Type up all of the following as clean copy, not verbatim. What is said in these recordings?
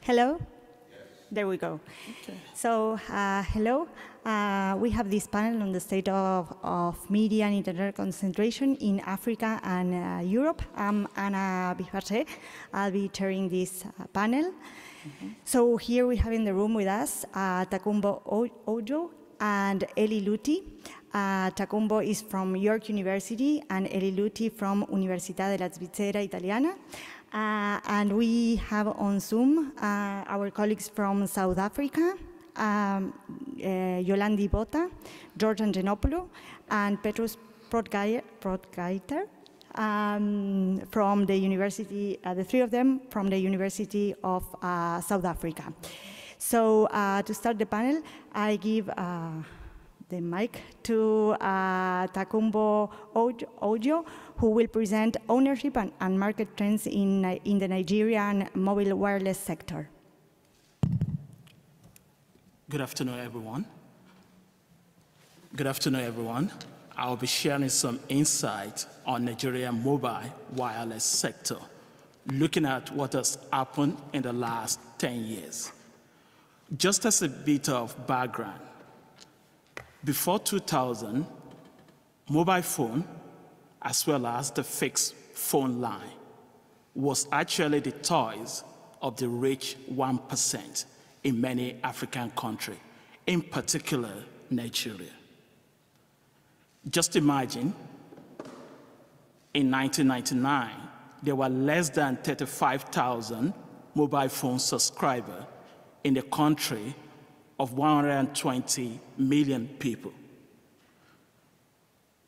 Hello? There we go. Okay. So, hello. We have this panel on the state of media and internet concentration in Africa and Europe. I'm Anna Bizberge. I'll be chairing this panel. So here we have in the room with us Tokunbo Ojo and Ely Luthi. Tokunbo is from York University and Ely Luthi from Università della Svizzera, Italiana. And we have on Zoom our colleagues from South Africa, Yolandi Botha, George Angelopulo, and Petrus Potgieter from the university, the three of them from the University of South Africa. So to start the panel, I give the mic to Tokunbo Ojo, who will present ownership and market trends in the Nigerian mobile wireless sector. Good afternoon, everyone. Good afternoon, everyone. I'll be sharing some insight on Nigerian mobile wireless sector, looking at what has happened in the last 10 years. Just as a bit of background, before 2000, mobile phone, as well as the fixed phone line, was actually the toys of the rich 1% in many African countries, in particular Nigeria. Just imagine, in 1999, there were less than 35,000 mobile phone subscribers in the country of 120 million people.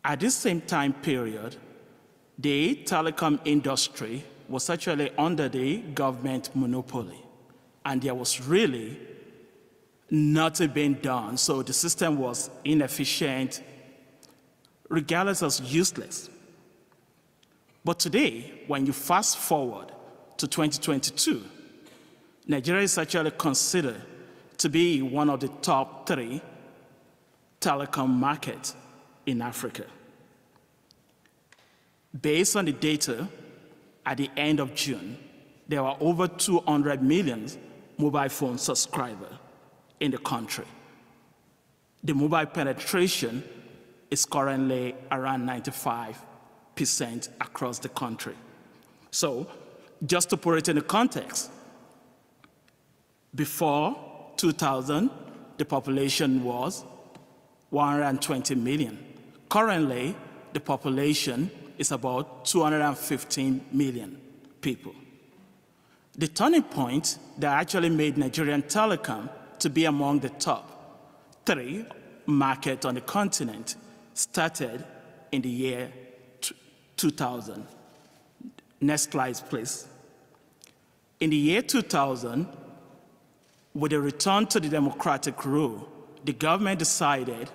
At this same time period, the telecom industry was actually under the government monopoly, and there was really nothing being done, so the system was inefficient, regardless as useless. But today, when you fast forward to 2022, Nigeria is actually considered to be one of the top 3 telecom markets in Africa. Based on the data, at the end of June, there were over 200 million mobile phone subscribers in the country. The mobile penetration is currently around 95% across the country. So, just to put it in the context, before 2000, the population was 120 million. Currently, the population is about 215 million people. The turning point that actually made Nigerian telecom to be among the top 3 markets on the continent started in the year 2000. Next slide, please. In the year 2000, with a return to the democratic rule, the government decided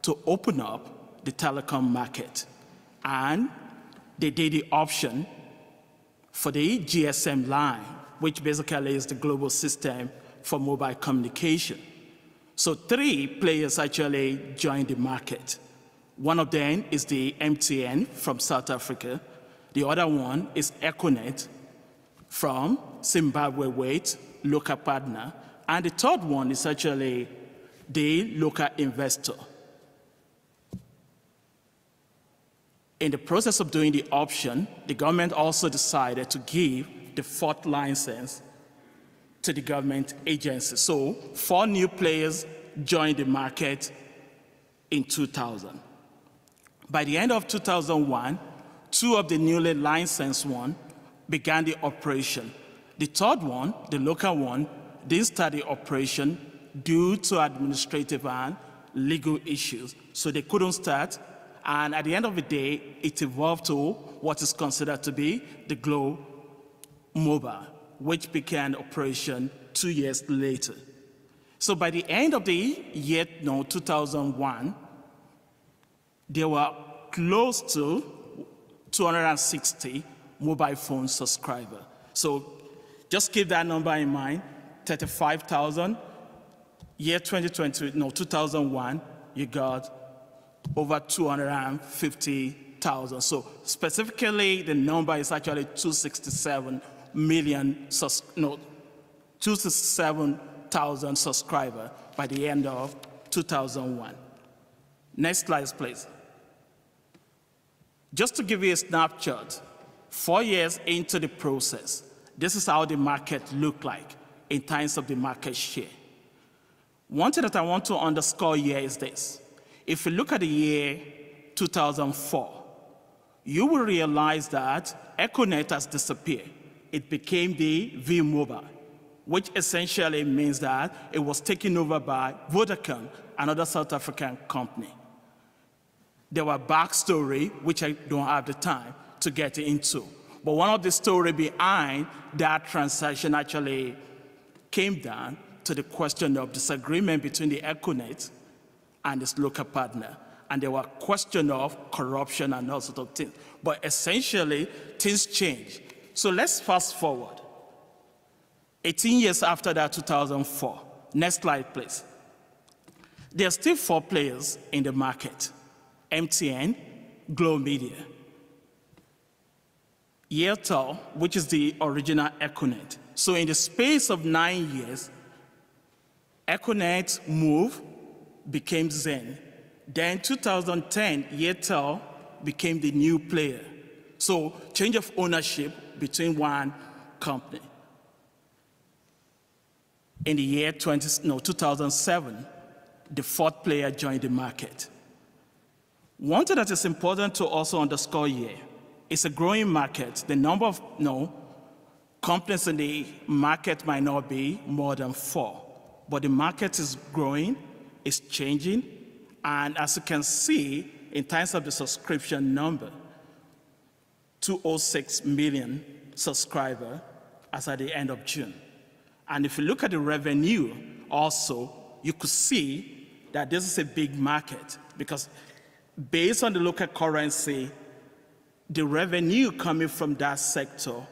to open up the telecom market, and they did the option for the GSM line, which basically is the global system for mobile communication. So 3 players actually joined the market. One of them is the MTN from South Africa. The other one is Econet from Zimbabwe with local partner. And the third one is actually the local investor. In the process of doing the option, the government also decided to give the 4th license to the government agency. So 4 new players joined the market in 2000. By the end of 2001, 2 of the newly licensed ones began the operation. The third one, the local one, didn't start the operation due to administrative and legal issues, so they couldn't start. And at the end of the day, it evolved to what is considered to be the Glo Mobile, which began operation 2 years later. So by the end of the year 2001, there were close to 260 mobile phone subscribers. So just keep that number in mind, 35,000. Year 2001, you got over 250,000. So specifically, the number is actually 267 million 27,000 subscribers by the end of 2001. Next slide, please. Just to give you a snapshot, 4 years into the process, this is how the market looked like in terms of the market share. One thing that I want to underscore here is this. If you look at the year 2004, you will realize that Econet has disappeared. It became the V-Mobile, which essentially means that it was taken over by Vodacom, another South African company. There were backstory, which I don't have the time to get into. But one of the stories behind that transaction actually came down to the question of disagreement between the Econet and its local partner. And there were questions of corruption and all sorts of things. But essentially, things changed. So let's fast forward. 18 years after that, 2004. Next slide, please. There are still 4 players in the market: MTN, Glow Media, Airtel, which is the original Econet. So in the space of 9 years, Econet moved, became Zen. Then 2010, Airtel became the new player. So change of ownership between one company. In the year 2007, the 4th player joined the market. One thing that is important to also underscore here, it's a growing market. The number of companies in the market might not be more than 4, but the market is growing, it's changing, and as you can see, in terms of the subscription number, 206 million subscribers as at the end of June. And if you look at the revenue also, you could see that this is a big market because based on the local currency, the revenue coming from that sector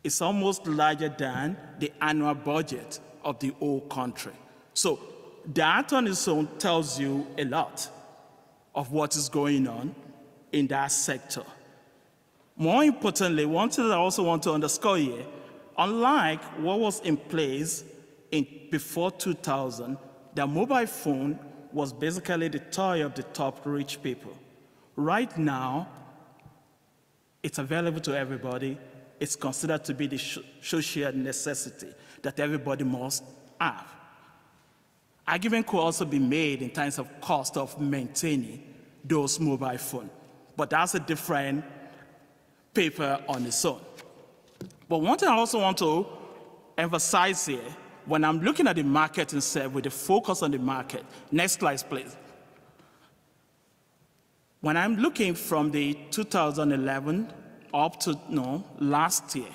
is almost larger than the annual budget of the whole country. So that on its own tells you a lot of what is going on in that sector. More importantly, one thing that I also want to underscore here, unlike what was in place before 2000, the mobile phone was basically the toy of the top rich people. Right now, it's available to everybody. It's considered to be the social necessity that everybody must have. Argument could also be made in terms of cost of maintaining those mobile phones, but that's a different paper on its own. But one thing I also want to emphasize here, when I'm looking at the market itself with the focus on the market, next slide, please. When I'm looking from the 2011 up to last year,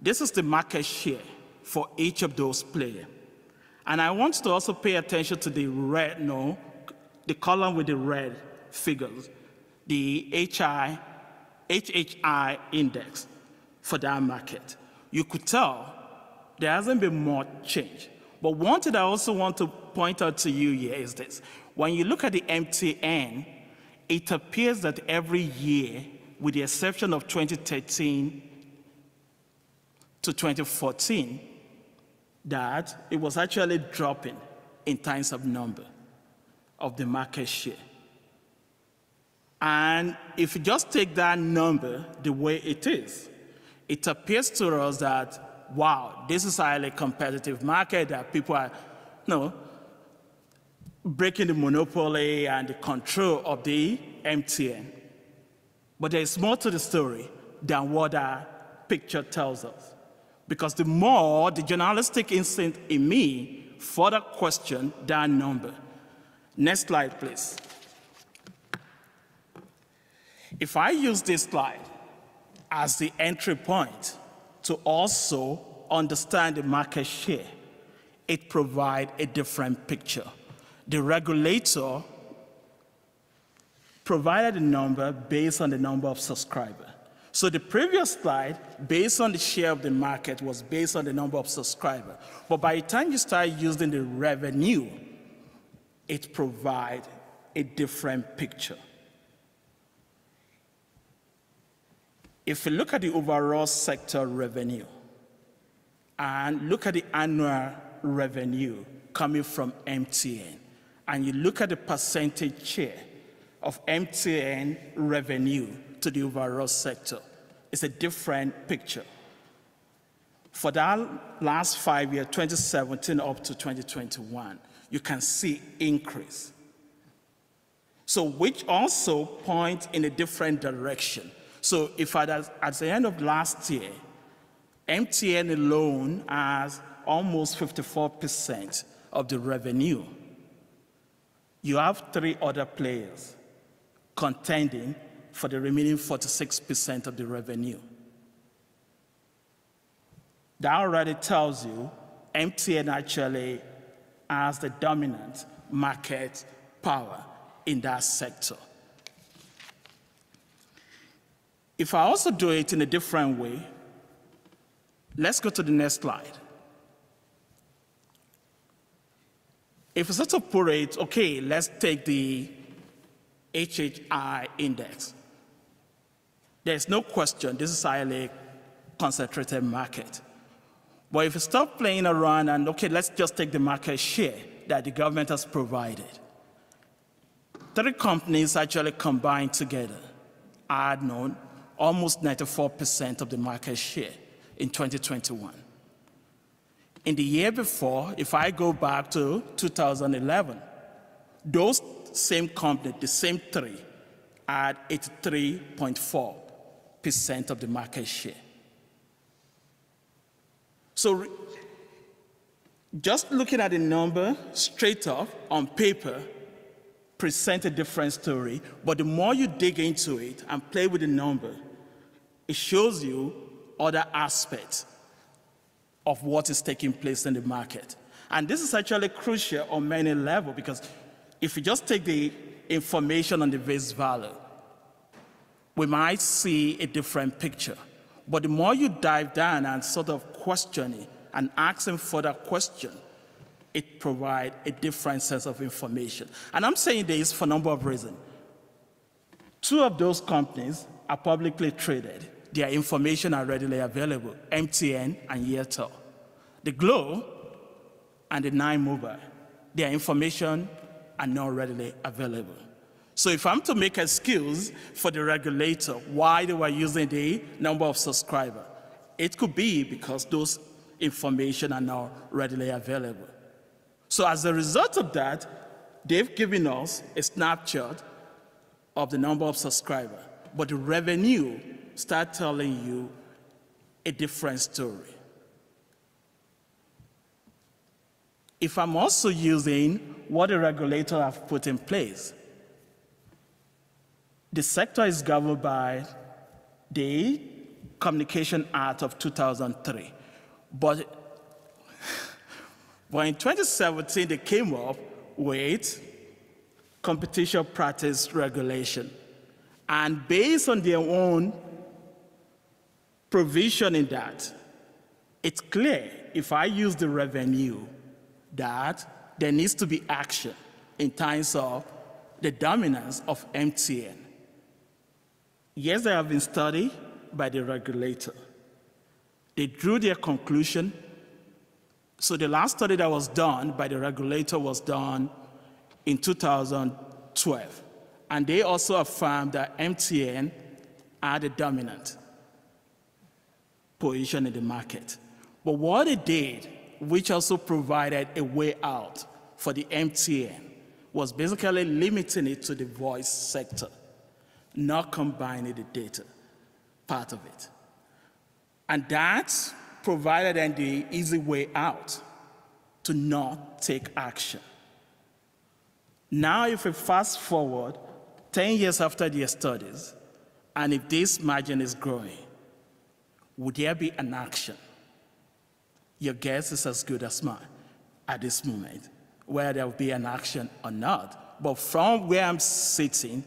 this is the market share for each of those players. And I want to also pay attention to the red, the column with the red figures, the HHI index for that market. You could tell there hasn't been much change. But one thing I also want to point out to you here is this. When you look at the MTN, it appears that every year, with the exception of 2013 to 2014, that it was actually dropping in terms of number of the market share. And if you just take that number the way it is, it appears to us that, wow, this is a highly competitive market, that people are breaking the monopoly and the control of the MTN. But there is more to the story than what that picture tells us. Because the more the journalistic instinct in me further question that number. Next slide, please. If I use this slide as the entry point to also understand the market share, it provides a different picture. The regulator provided a number based on the number of subscribers. So the previous slide, based on the share of the market, was based on the number of subscribers. But by the time you start using the revenue, it provides a different picture. If you look at the overall sector revenue, and look at the annual revenue coming from MTN, and you look at the percentage share of MTN revenue to the overall sector, it's a different picture. For that last 5 years, 2017 up to 2021, you can see increase. So which also points in a different direction. So if at the end of last year, MTN alone has almost 54% of the revenue, you have 3 other players contending for the remaining 46% of the revenue. That already tells you MTN actually has the dominant market power in that sector. If I also do it in a different way, let's go to the next slide. If we sort of put it, okay, let's take the HHI index. There's no question this is a highly concentrated market. But if you stop playing around and, okay, let's just take the market share that the government has provided. 3 companies actually combined together had known almost 94% of the market share in 2021. In the year before, if I go back to 2011, those same companies, the same 3, had 83.4% of the market share. So just looking at the number straight up on paper presents a different story, but the more you dig into it and play with the number, it shows you other aspects of what is taking place in the market. And this is actually crucial on many levels, because if you just take the information on the face value, we might see a different picture. But the more you dive down and sort of question it and asking further questions, it provides a different sense of information. And I'm saying this for a number of reasons. 2 of those companies are publicly traded. Their information are readily available, MTN and Airtel. The Glo and the 9Mobile, their information are not readily available. So if I'm to make excuse for the regulator why they were using the number of subscribers, it could be because those information are not readily available. So as a result of that, they've given us a snapshot of the number of subscribers, but the revenue start telling you a different story. If I'm also using what the regulator have put in place, the sector is governed by the Communication Act of 2003. But in 2017, they came up with competition practice regulation. And based on their own provision in that, it's clear if I use the revenue that there needs to be action in terms of the dominance of MTN. Yes, they have been studied by the regulator. They drew their conclusion. So the last study that was done by the regulator was done in 2012. And they also affirmed that MTN had a dominant position in the market. But what they did, which also provided a way out for the MTN, was basically limiting it to the voice sector, not combining the data part of it. And that provided them the easy way out to not take action. Now, if we fast forward 10 years after their studies, and if this margin is growing, would there be an action? Your guess is as good as mine at this moment, whether there will be an action or not. But from where I'm sitting,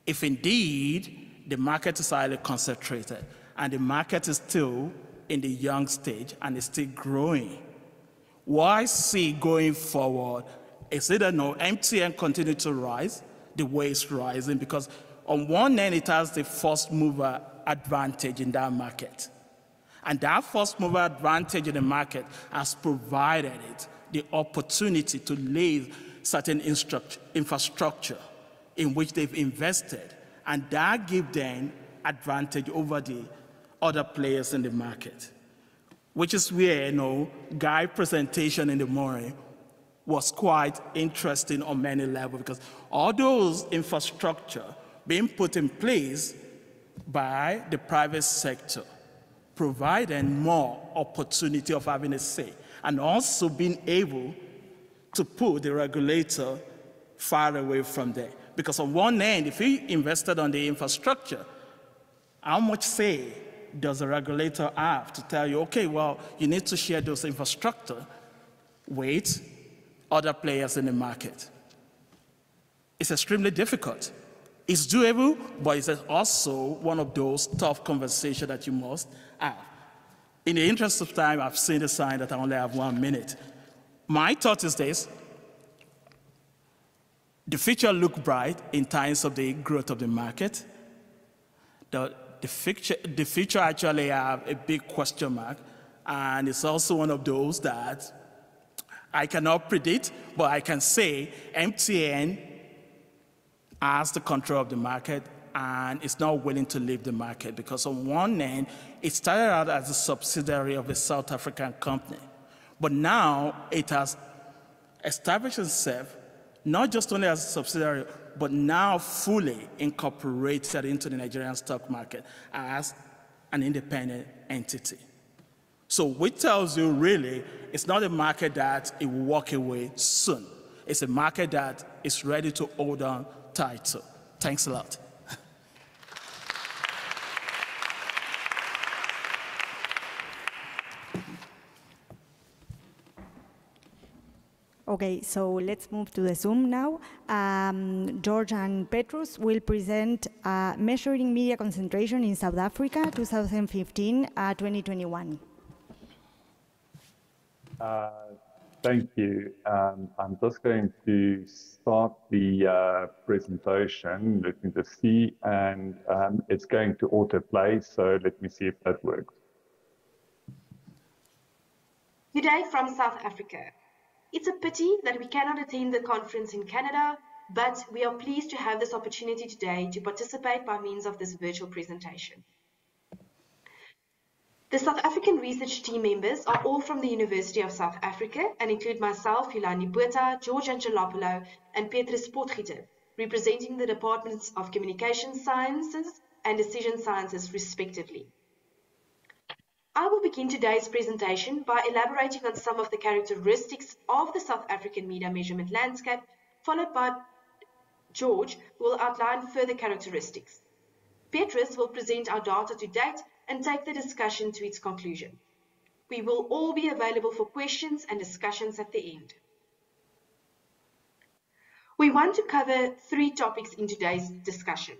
if indeed the market is highly concentrated and the market is still in the young stage and is still growing, what I see going forward is either no, MTN continue to rise the way it's rising, because on one end it has the first mover advantage in that market. And that first mover advantage in the market has provided it the opportunity to lay certain infrastructure in which they've invested, and that gives them advantage over the other players in the market, which is where, Guy's presentation in the morning was quite interesting on many levels, because all those infrastructure being put in place by the private sector providing more opportunity of having a say, and also being able to put the regulator far away from there. Because on one end, if you invested on the infrastructure, how much say does the regulator have to tell you, okay, well, you need to share those infrastructure with other players in the market? It's extremely difficult. It's doable, but it's also one of those tough conversations that you must have. In the interest of time, I've seen the sign that I only have 1 minute. My thought is this: the future looks bright in terms of the growth of the market. The future actually have a big question mark, and it's also one of those that I cannot predict, but I can say MTN has the control of the market and is not willing to leave the market, because on one end, it started out as a subsidiary of a South African company, but now it has established itself not just only as a subsidiary, but now fully incorporated into the Nigerian stock market as an independent entity. So which tells you really it's not a market that it will walk away soon. It's a market that is ready to hold on tight. So thanks a lot. Okay, so let's move to the Zoom now. George and Petrus will present Measuring Media Concentration in South Africa, 2015-2021. Thank you. I'm just going to start the presentation. Let me just see, and it's going to autoplay, so let me see if that works. Good day from South Africa. It's a pity that we cannot attend the conference in Canada, but we are pleased to have this opportunity today to participate by means of this virtual presentation. The South African research team members are all from the University of South Africa and include myself, Yolandi, Botha, George Angelopulo, and Petrus, Potgieter, representing the Departments of Communication Sciences and Decision Sciences, respectively. I will begin today's presentation by elaborating on some of the characteristics of the South African media measurement landscape, followed by George, who will outline further characteristics. Petrus will present our data to date and take the discussion to its conclusion. We will all be available for questions and discussions at the end. We want to cover 3 topics in today's discussion.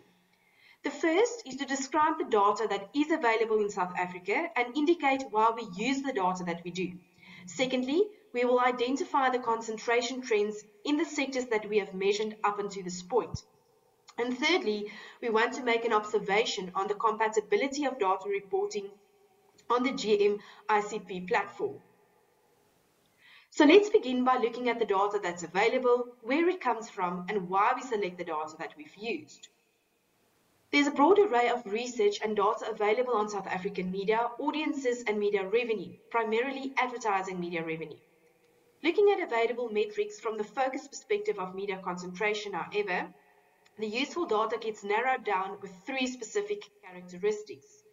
The first is to describe the data that is available in South Africa and indicate why we use the data that we do. Secondly, we will identify the concentration trends in the sectors that we have measured up until this point. And thirdly, we want to make an observation on the compatibility of data reporting on the GM ICP platform. So let's begin by looking at the data that's available, where it comes from, and why we select the data that we've used. There's a broad array of research and data available on South African media, audiences, and media revenue, primarily advertising media revenue. Looking at available metrics from the focus perspective of media concentration, however, the useful data gets narrowed down with 3 specific characteristics.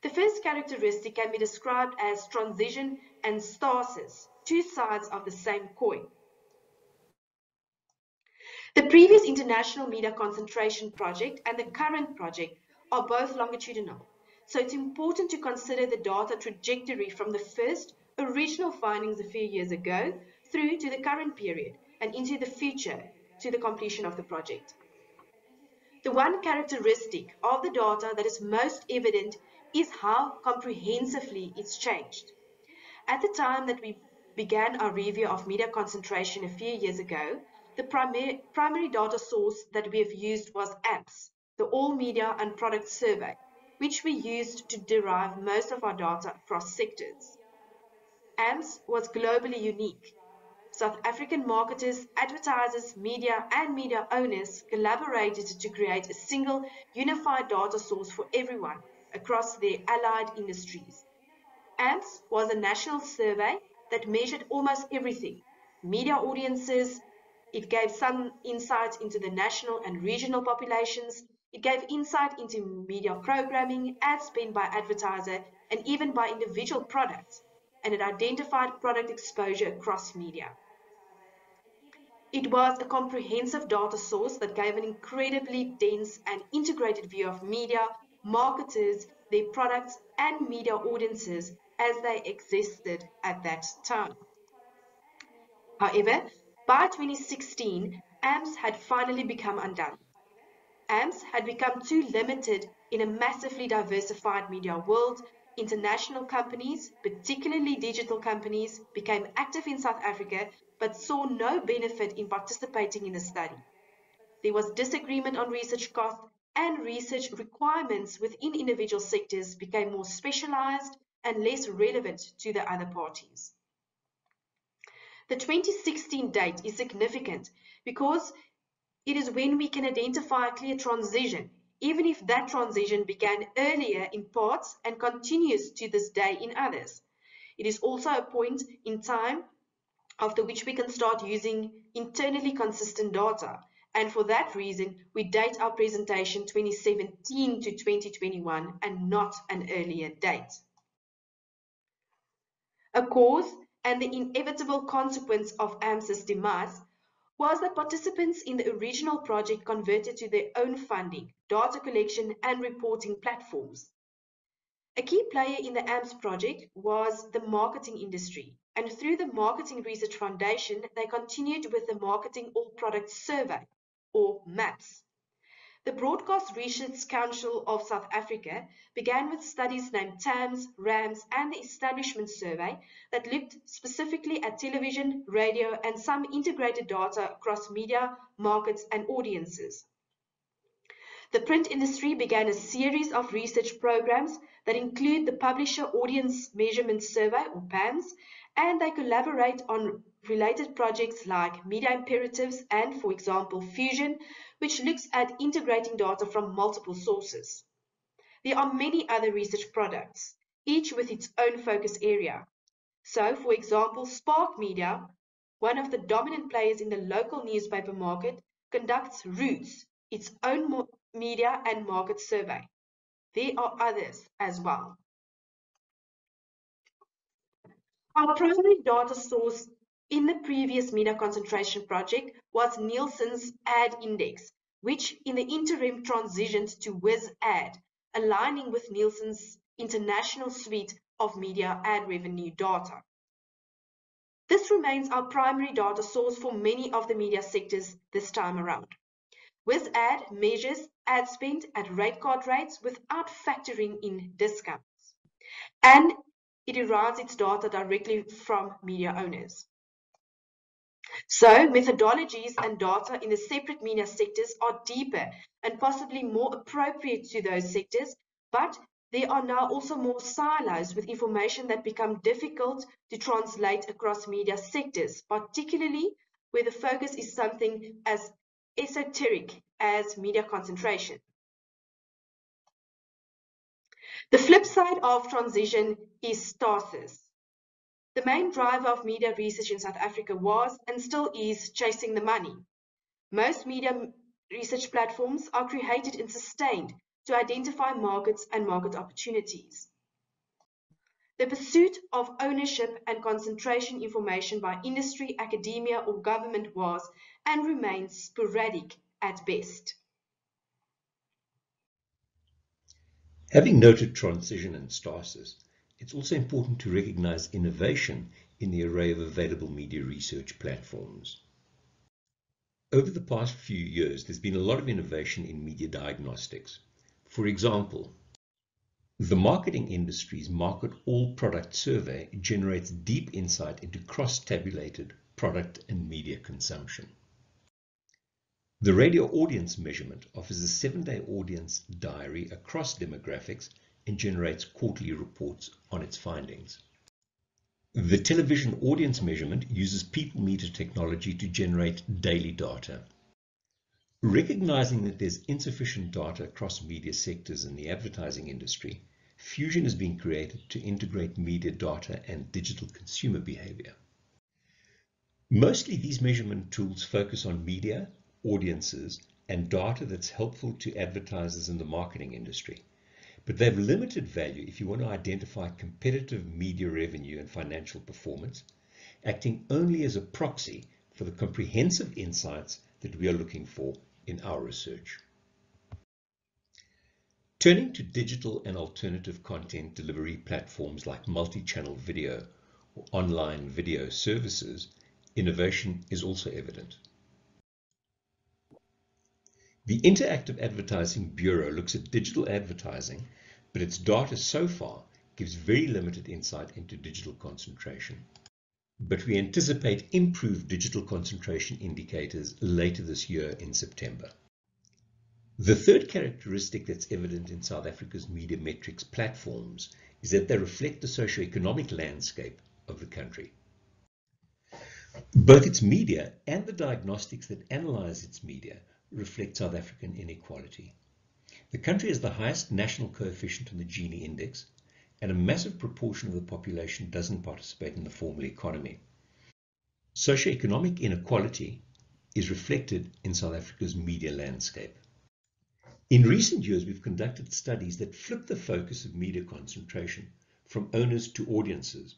The first characteristic can be described as transition and stasis, 2 sides of the same coin. The previous international media concentration project and the current project are both longitudinal, so it's important to consider the data trajectory from the first original findings a few years ago through to the current period and into the future to the completion of the project. The one characteristic of the data that is most evident is how comprehensively it's changed. At the time that we began our review of media concentration a few years ago, the primary data source that we have used was AMPS, the All Media and Product Survey. which we used to derive most of our data across sectors. AMS was globally unique. South African marketers, advertisers, media and media owners collaborated to create a single unified data source for everyone across their allied industries. AMS was a national survey that measured almost everything: media audiences. It gave some insight into the national and regional populations. It gave insight into media programming, ad spend by advertiser, and even by individual products. And it identified product exposure across media. It was a comprehensive data source that gave an incredibly dense and integrated view of media, marketers, their products, and media audiences as they existed at that time. However, by 2016, AMS had finally become undone. AMS had become too limited in a massively diversified media world. International companies, particularly digital companies, became active in South Africa but saw no benefit in participating in the study. There was disagreement on research costs, and research requirements within individual sectors became more specialized and less relevant to the other parties. The 2016 date is significant because it is when we can identify a clear transition, even if that transition began earlier in parts and continues to this day in others. It is also a point in time after which we can start using internally consistent data, and for that reason we date our presentation 2017 to 2021 and not an earlier date. A cause and the inevitable consequence of AMS's demise was that participants in the original project converted to their own funding, data collection and reporting platforms. A key player in the AMS project was the marketing industry, and through the Marketing Research Foundation, they continued with the Marketing All Products Survey, or MAPS. The Broadcast Research Council of South Africa began with studies named TAMS, RAMS, and the Establishment Survey that looked specifically at television, radio, and some integrated data across media, markets, and audiences. The print industry began a series of research programs that include the Publisher Audience Measurement Survey, or PAMS, and they collaborate on related projects like Media Imperatives and, for example, Fusion, which looks at integrating data from multiple sources. There are many other research products, each with its own focus area. So, for example, Spark Media, one of the dominant players in the local newspaper market, conducts Roots, its own media and market survey. There are others as well. Our primary data source in the previous media concentration project was Nielsen's ad index, which in the interim transitioned to WizAd, aligning with Nielsen's international suite of media ad revenue data. This remains our primary data source for many of the media sectors this time around. WizAd measures ad spend at rate card rates without factoring in discounts, and it derives its data directly from media owners. So, methodologies and data in the separate media sectors are deeper and possibly more appropriate to those sectors, but there are now also more silos with information that become difficult to translate across media sectors, particularly where the focus is something as esoteric as media concentration. The flip side of transition is stasis. The main driver of media research in South Africa was and still is chasing the money. Most media research platforms are created and sustained to identify markets and market opportunities. The pursuit of ownership and concentration information by industry, academia, or government was and remains sporadic at best. Having noted transition and stasis, it's also important to recognize innovation in the array of available media research platforms. Over the past few years, there's been a lot of innovation in media diagnostics. For example, the marketing industry's Market All Product Survey generates deep insight into cross-tabulated product and media consumption. The radio audience measurement offers a 7-day audience diary across demographics and generates quarterly reports on its findings. The television audience measurement uses people meter technology to generate daily data. Recognizing that there's insufficient data across media sectors in the advertising industry, Fusion is being created to integrate media data and digital consumer behavior. Mostly these measurement tools focus on media, audiences, and data that's helpful to advertisers in the marketing industry. But they have limited value if you want to identify competitive media revenue and financial performance, acting only as a proxy for the comprehensive insights that we are looking for in our research. Turning to digital and alternative content delivery platforms like multi-channel video or online video services, innovation is also evident. The Interactive Advertising Bureau looks at digital advertising, but its data so far gives very limited insight into digital concentration. But we anticipate improved digital concentration indicators later this year in September. The third characteristic that's evident in South Africa's media metrics platforms is that they reflect the socioeconomic landscape of the country. Both its media and the diagnostics that analyze its media reflect South African inequality. The country has the highest national coefficient on the Gini index, and a massive proportion of the population doesn't participate in the formal economy. Socioeconomic inequality is reflected in South Africa's media landscape. In recent years, we've conducted studies that flip the focus of media concentration from owners to audiences,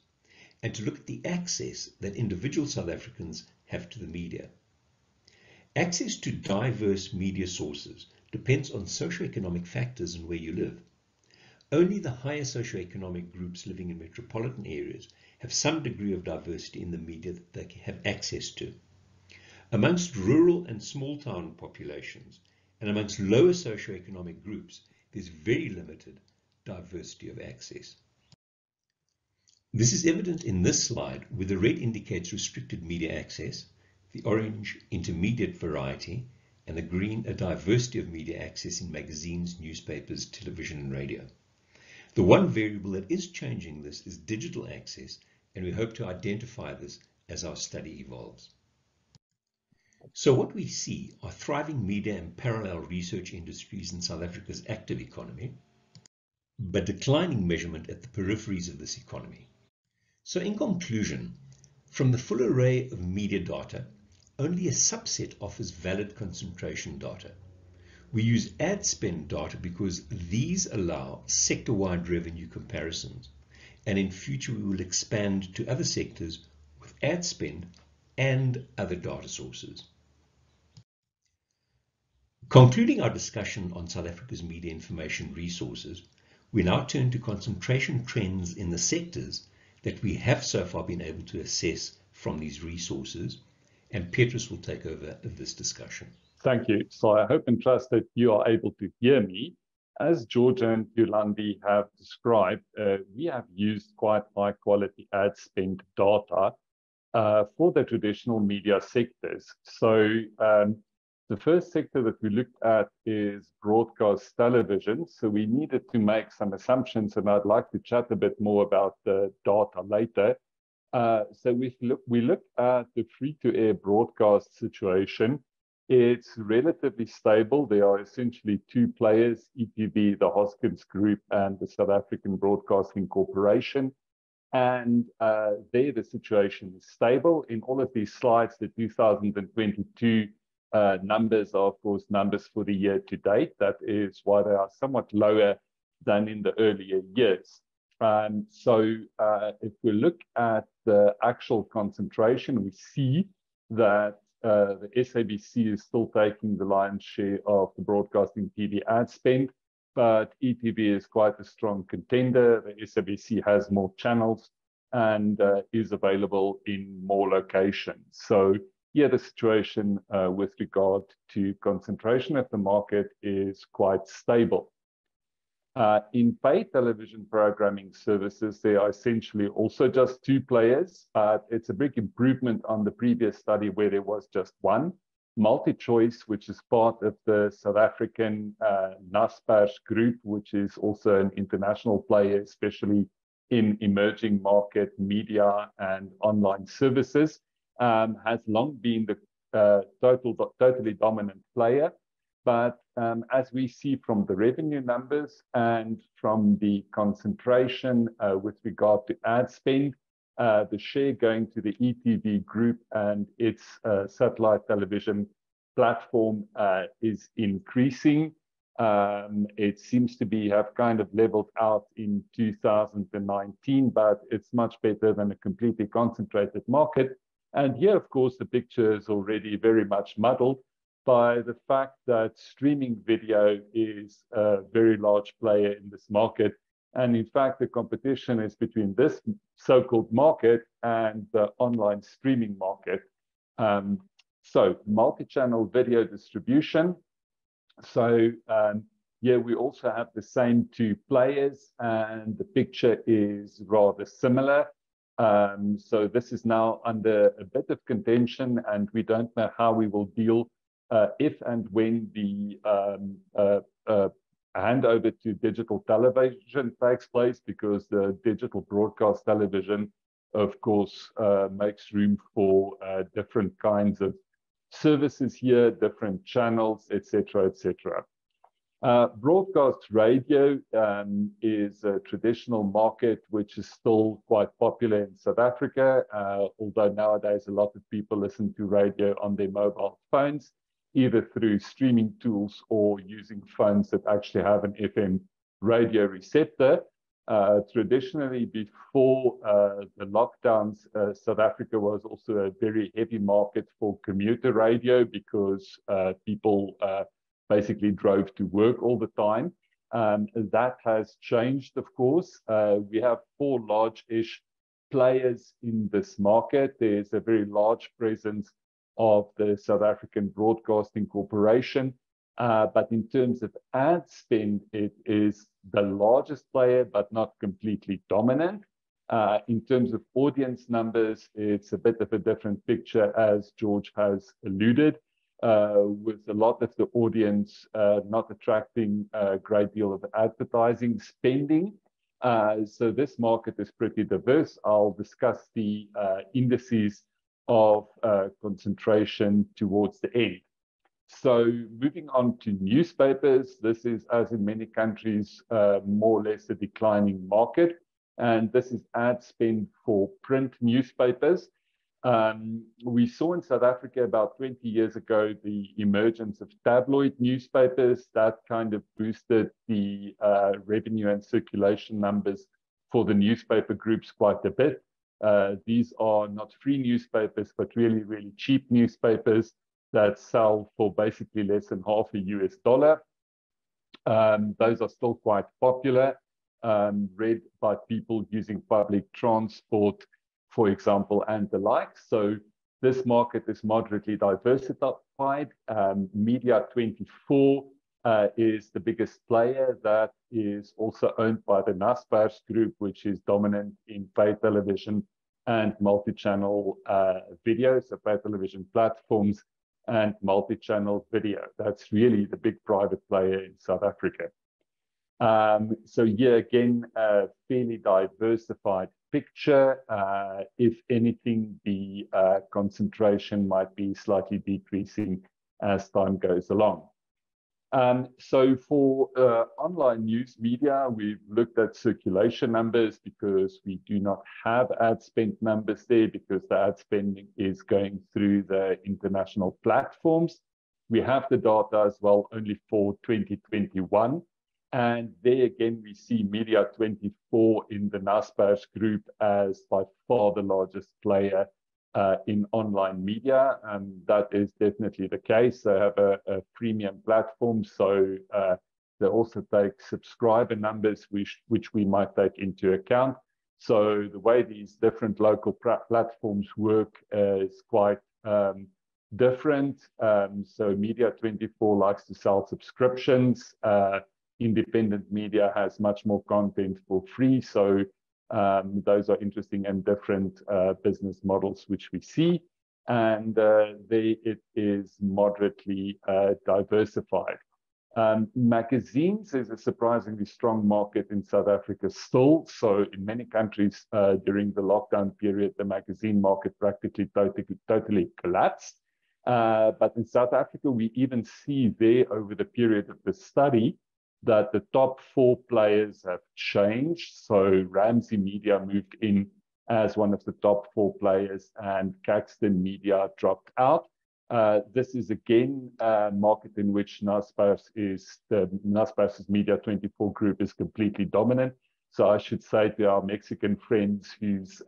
and to look at the access that individual South Africans have to the media. Access to diverse media sources depends on socioeconomic factors and where you live. Only the higher socioeconomic groups living in metropolitan areas have some degree of diversity in the media that they have access to. Amongst rural and small town populations, and amongst lower socioeconomic groups, there's very limited diversity of access. This is evident in this slide, where the red indicates restricted media access, the orange intermediate variety, and the green a diversity of media access in magazines, newspapers, television, and radio. The one variable that is changing this is digital access, and we hope to identify this as our study evolves. So what we see are thriving media and parallel research industries in South Africa's active economy, but declining measurement at the peripheries of this economy. So in conclusion, from the full array of media data, only a subset offers valid concentration data. We use ad spend data because these allow sector-wide revenue comparisons, and in future we will expand to other sectors with ad spend and other data sources. Concluding our discussion on South Africa's media information resources, we now turn to concentration trends in the sectors that we have so far been able to assess from these resources, and Petrus will take over this discussion. Thank you. So I hope and trust that you are able to hear me. As George and Yolandi have described, we have used quite high quality ad spend data for the traditional media sectors. So the first sector that we looked at is broadcast television. So we needed to make some assumptions, and I'd like to chat a bit more about the data later. So we looked at the free-to-air broadcast situation. It's relatively stable. There are essentially two players, ETV, the Hoskins Group, and the South African Broadcasting Corporation. And there the situation is stable. In all of these slides, the 2022 numbers are, of course, numbers for the year to date. That is why they are somewhat lower than in the earlier years. So if we look at the actual concentration, we see that the SABC is still taking the lion's share of the broadcasting TV ad spend, but ETV is quite a strong contender. The SABC has more channels and is available in more locations. So yeah, the situation with regard to concentration of the market is quite stable. In paid television programming services, there are essentially also just two players. It's a big improvement on the previous study where there was just one. MultiChoice, which is part of the South African Naspers group, which is also an international player, especially in emerging market media and online services, has long been the totally dominant player. But as we see from the revenue numbers and from the concentration with regard to ad spend, the share going to the ETV group and its satellite television platform is increasing. It seems to have kind of leveled out in 2019, but it's much better than a completely concentrated market. And here, of course, the picture is already very much muddled by the fact that streaming video is a very large player in this market. And in fact, the competition is between this so-called market and the online streaming market. So multi-channel video distribution. So here we also have the same two players, and the picture is rather similar. So this is now under a bit of contention, and we don't know how we will deal if and when the handover to digital television takes place, because the digital broadcast television, of course, makes room for different kinds of services here, different channels, etc., etc. Broadcast radio is a traditional market which is still quite popular in South Africa, although nowadays a lot of people listen to radio on their mobile phones, either through streaming tools or using phones that actually have an FM radio receptor. Traditionally, before the lockdowns, South Africa was also a very heavy market for commuter radio, because people basically drove to work all the time. That has changed, of course. We have 4 large-ish players in this market. There's a very large presence of the South African Broadcasting Corporation. But in terms of ad spend, it is the largest player, but not completely dominant. In terms of audience numbers, it's a bit of a different picture, as George has alluded, with a lot of the audience not attracting a great deal of advertising spending. So this market is pretty diverse. I'll discuss the indices of concentration towards the end. So moving on to newspapers, this is, as in many countries, more or less a declining market. And this is ad spend for print newspapers. We saw in South Africa about 20 years ago the emergence of tabloid newspapers that kind of boosted the revenue and circulation numbers for the newspaper groups quite a bit. These are not free newspapers, but really, really cheap newspapers that sell for basically less than $0.50. Those are still quite popular, read by people using public transport, for example, and the like. So this market is moderately diversified. Media24 is the biggest player. That is also owned by the Naspers group, which is dominant in pay television and multi-channel video, so pay television platforms and multi-channel video. That's really the big private player in South Africa. So here again, a fairly diversified picture. If anything, the concentration might be slightly decreasing as time goes along. So for online news media, we've looked at circulation numbers because we do not have ad spend numbers there, because the ad spending is going through the international platforms. We have the data as well only for 2021. And there again, we see Media24 in the Naspers group as by far the largest player in online media, and that is definitely the case. They have a premium platform, so they also take subscriber numbers, which we might take into account. So the way these different local platforms work is quite different. So Media24 likes to sell subscriptions. Independent media has much more content for free. So those are interesting and different business models which we see. and there it is moderately diversified. Magazines is a surprisingly strong market in South Africa still. So in many countries during the lockdown period, the magazine market practically totally collapsed. But in South Africa, we even see there over the period of the study that the top 4 players have changed. So Ramsey Media moved in as one of the top 4 players, and Caxton Media dropped out. This is again a market in which Naspers Media 24 group is completely dominant. So I should say to our Mexican friends whose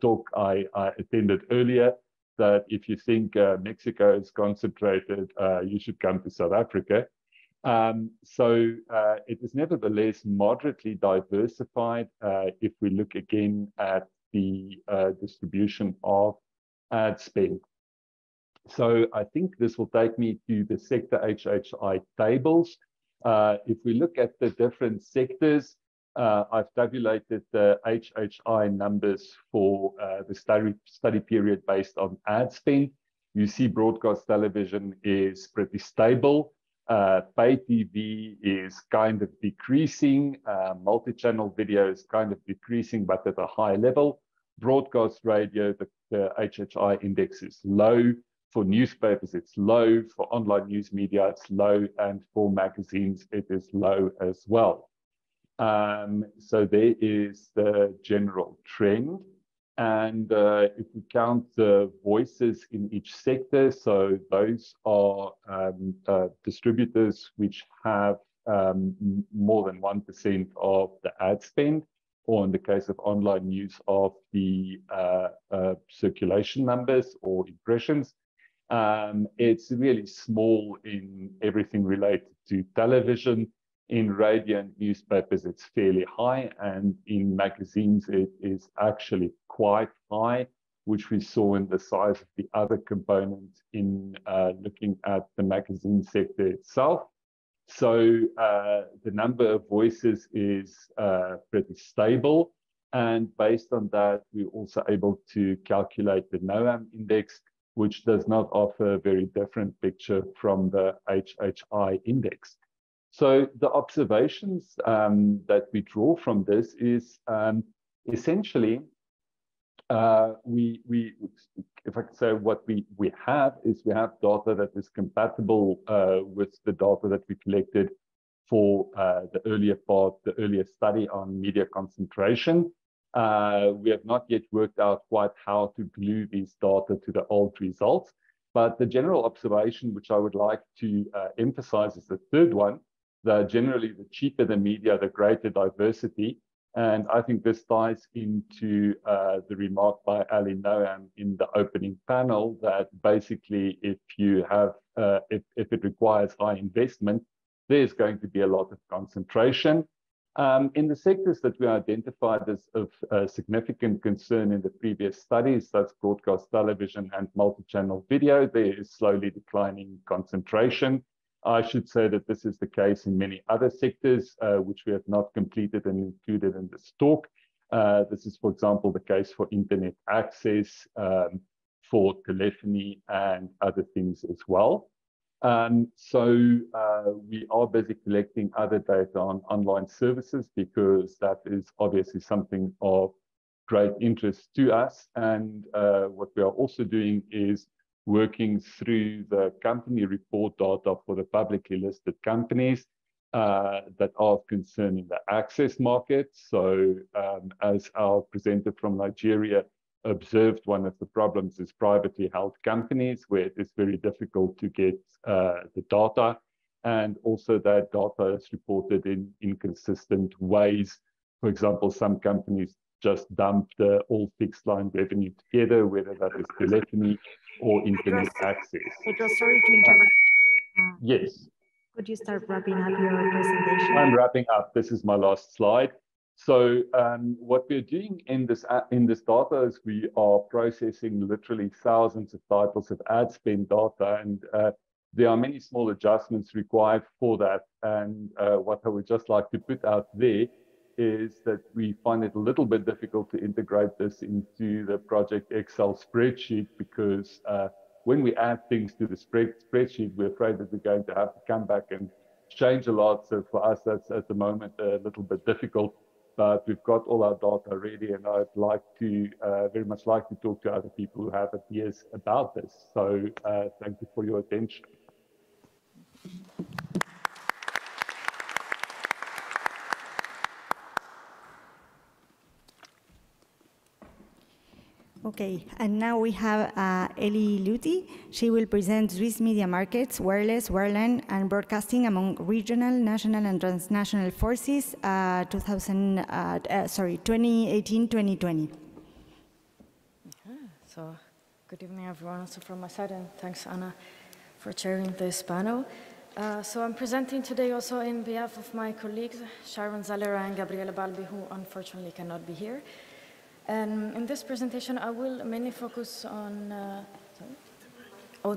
talk I attended earlier, that if you think Mexico is concentrated, you should come to South Africa. So it is nevertheless moderately diversified if we look again at the distribution of ad spend. So I think this will take me to the sector HHI tables. If we look at the different sectors, I've tabulated the HHI numbers for the study period based on ad spend. You see broadcast television is pretty stable. Pay TV is kind of decreasing. Multi-channel video is kind of decreasing, but at a high level. Broadcast radio, the HHI index is low. For newspapers, it's low. For online news media, it's low. And for magazines, it is low as well. So there is the general trend. And if we count the voices in each sector, so those are distributors which have more than 1% of the ad spend, or in the case of online news, of the circulation numbers or impressions. It's really small in everything related to television. In radio and newspapers, it's fairly high, and in magazines, it is actually quite high, which we saw in the size of the other components in looking at the magazine sector itself. So the number of voices is pretty stable, and based on that, we're also able to calculate the NOAM index, which does not offer a very different picture from the HHI index. So the observations that we draw from this is essentially, if I can say what we have is we have data that is compatible with the data that we collected for the earlier study on media concentration. We have not yet worked out quite how to glue these data to the old results, but the general observation, which I would like to emphasize, is the third one. Generally, the cheaper the media, the greater diversity. And I think this ties into the remark by Ali Noam in the opening panel that basically if you have, if it requires high investment, there's going to be a lot of concentration. In the sectors that we identified as of significant concern in the previous studies, that's broadcast television and multi-channel video, there is slowly declining concentration. I should say that this is the case in many other sectors, which we have not completed and included in this talk. This is, for example, the case for internet access, for telephony, and other things as well. So we are busy collecting other data on online services because that is obviously something of great interest to us. And what we are also doing is working through the company report data for the publicly listed companies that are of concern in the access market. So as our presenter from Nigeria observed, one of the problems is privately held companies where it is very difficult to get the data. And also that data is reported in inconsistent ways. For example, some companies just dump all fixed line revenue together, whether that is telephony or internet access. Petrus, sorry to interrupt. Yes. Could you start wrapping up your presentation? I'm wrapping up. This is my last slide. So what we're doing in this data is we are processing literally thousands of titles of ad spend data, and there are many small adjustments required for that. And what I would just like to put out there is that we find it a little bit difficult to integrate this into the Project Excel spreadsheet because when we add things to the spreadsheet, we're afraid that we're going to have to come back and change a lot. So for us, that's at the moment a little bit difficult. But we've got all our data ready, and I'd like to very much like to talk to other people who have ideas about this. So thank you for your attention. Okay, and now we have Ely Luthi. She will present Swiss media markets, wireless, wireline, and broadcasting among regional, national, and transnational forces, 2018-2020. So, good evening, everyone, also from my side, and thanks, Anna, for chairing this panel. So I'm presenting today also in behalf of my colleagues, Sharon Zalera and Gabriele Balbi, who unfortunately cannot be here. And in this presentation, I will mainly focus on, I will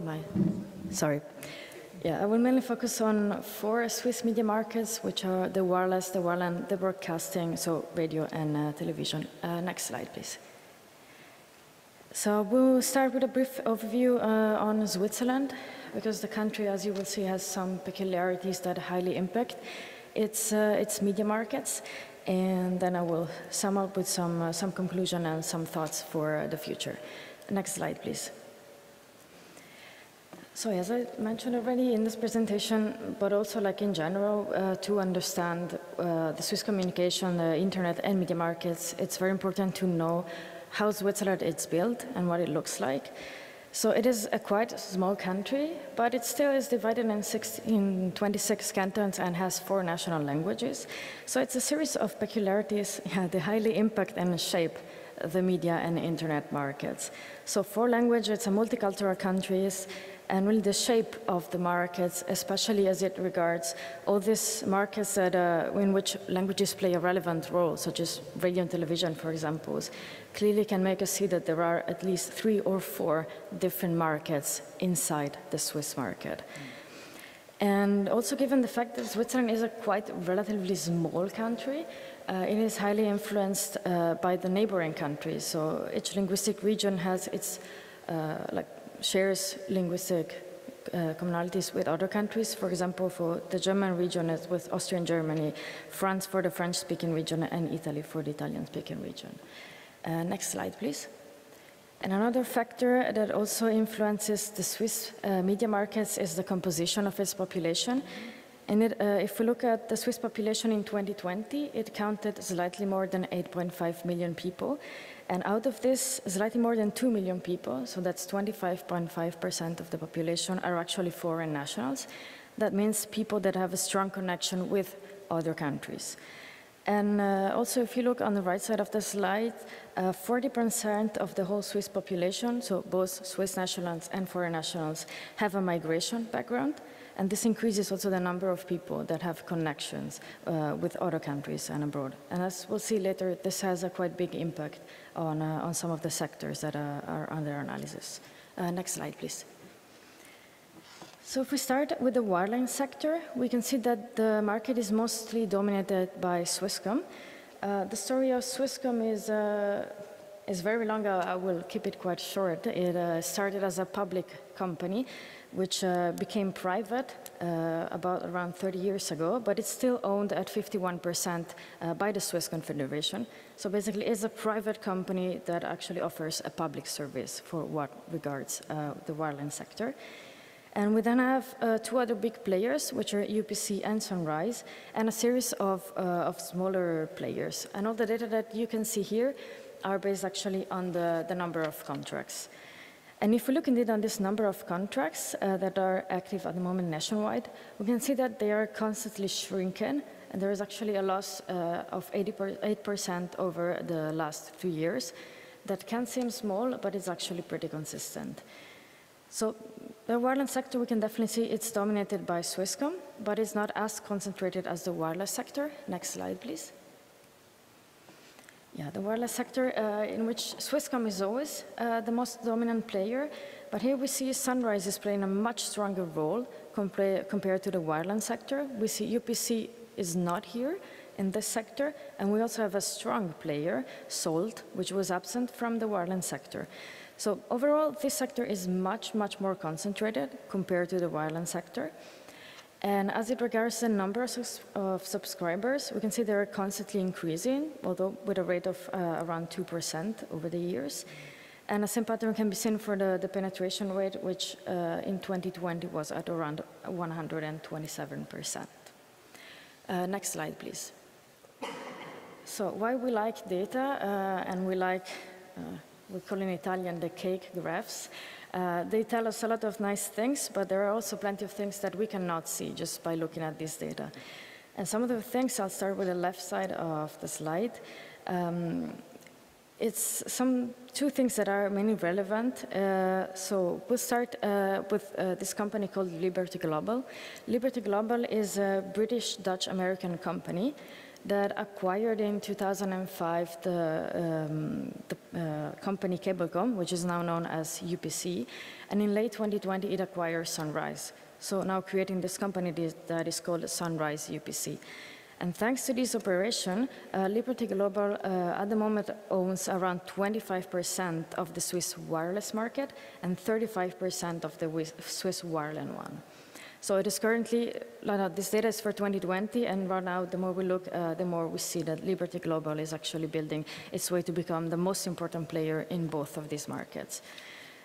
mainly focus on 4 Swiss media markets, which are the wireless, the wireline, the broadcasting, so radio and television. Next slide, please. So we'll start with a brief overview on Switzerland, because the country, as you will see, has some peculiarities that highly impact its media markets. And then I will sum up with some conclusion and some thoughts for the future. Next slide, please. So as I mentioned already in this presentation, but also like in general, to understand the Swiss communication, the internet and media markets, it's very important to know how Switzerland is built and what it looks like. So it is a quite small country, but it still is divided in 26 cantons and has 4 national languages. So it's a series of peculiarities that highly impact and shape the media and internet markets. So 4 languages, it's a multicultural country, and really the shape of the markets, especially as it regards all these markets that, in which languages play a relevant role, such as radio and television, for example, clearly can make us see that there are at least 3 or 4 different markets inside the Swiss market. And also given the fact that Switzerland is a quite relatively small country, it is highly influenced by the neighboring countries. So each linguistic region has its shares linguistic commonalities with other countries. For example, for the German region is with Austria and Germany, France for the French-speaking region, and Italy for the Italian-speaking region. Next slide, please. And another factor that also influences the Swiss media markets is the composition of its population. And if we look at the Swiss population in 2020, it counted slightly more than 8.5 million people. And out of this, slightly more than 2 million people, so that's 25.5% of the population, are actually foreign nationals. That means people that have a strong connection with other countries. And also, if you look on the right side of the slide, 40% of the whole Swiss population, so both Swiss nationals and foreign nationals, have a migration background. And this increases also the number of people that have connections with other countries and abroad. And as we'll see later, this has a quite big impact on some of the sectors that are under analysis. Next slide, please. So if we start with the wireline sector, we can see that the market is mostly dominated by Swisscom. The story of Swisscom is very long. I will keep it quite short. It started as a public company, which became private about around 30 years ago, but it's still owned at 51% by the Swiss Confederation. So basically, it's a private company that actually offers a public service for what regards the wireline sector. And we then have 2 other big players, which are UPC and Sunrise, and a series of smaller players. And all the data that you can see here are based actually on the number of contracts. And if we look indeed on this number of contracts that are active at the moment nationwide, we can see that they are constantly shrinking, and there is actually a loss of 8% over the last 3 years. That can seem small, but it's actually pretty consistent. So the wireline sector, we can definitely see it's dominated by Swisscom, but it's not as concentrated as the wireless sector. Next slide, please. Yeah, the wireless sector, in which Swisscom is always the most dominant player, but here we see Sunrise is playing a much stronger role compared to the wireline sector. We see UPC is not here, in this sector, and we also have a strong player, Salt, which was absent from the wireline sector. So overall, this sector is much, much more concentrated compared to the wireline sector. And as it regards the number of subscribers, we can see they're constantly increasing, although with a rate of around 2% over the years. And the same pattern can be seen for the penetration rate, which in 2020 was at around 127%. Next slide, please. So why we like data, and we like, we call in Italian the cake graphs. They tell us a lot of nice things, but there are also plenty of things that we cannot see just by looking at this data. And some of the things, I'll start with the left side of the slide. It's two things that are mainly relevant. So we'll start with this company called Liberty Global. Liberty Global is a British-Dutch-American company that acquired in 2005 the company Cablecom, which is now known as UPC, and in late 2020 it acquired Sunrise. So now creating this company that is called Sunrise UPC. And thanks to this operation, Liberty Global at the moment owns around 25% of the Swiss wireless market and 35% of the Swiss wireline one. So it is currently, this data is for 2020, and right now, the more we look, the more we see that Liberty Global is actually building its way to become the most important player in both of these markets.